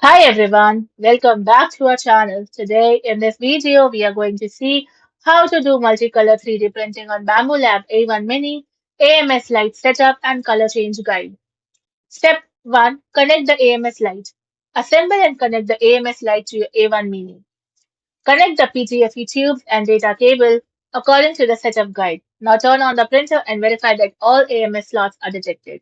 Hi everyone, welcome back to our channel. Today in this video we are going to see how to do multicolor 3D printing on Bambu Lab A1 Mini, AMS Lite setup and color change guide. Step 1. Connect the AMS Lite. Assemble and connect the AMS Lite to your A1 Mini. Connect the PTFE tubes and data cable according to the setup guide. Now turn on the printer and verify that all AMS slots are detected.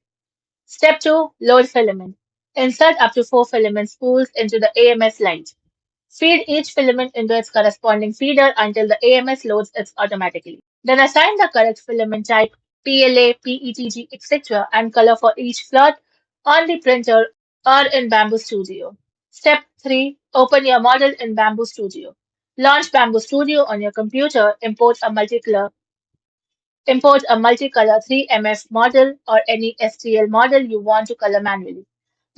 Step 2. Load filament. Insert up to 4 filament spools into the AMS Lite. Feed each filament into its corresponding feeder until the AMS loads it automatically. Then assign the correct filament type, PLA, PETG, etc. and color for each slot on the printer or in Bamboo Studio. Step 3. Open your model in Bamboo Studio. Launch Bamboo Studio on your computer. Import a multicolor 3MF model or any STL model you want to color manually.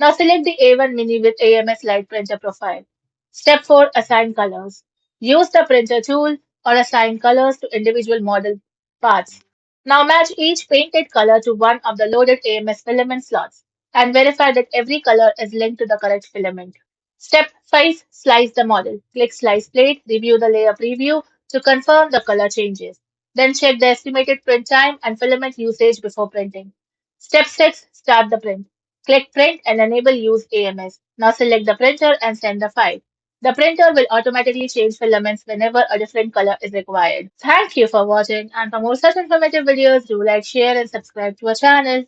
Now select the A1 Mini with AMS Lite printer profile. Step 4. Assign colors. Use the printer tool or assign colors to individual model parts. Now match each painted color to one of the loaded AMS filament slots and verify that every color is linked to the correct filament. Step 5. Slice the model. Click Slice Plate, review the layer preview to confirm the color changes. Then check the estimated print time and filament usage before printing. Step 6. Start the print. Click Print and enable Use AMS. Now select the printer and send the file. The printer will automatically change filaments whenever a different color is required. Thank you for watching, and for more such informative videos, do like, share and subscribe to our channel.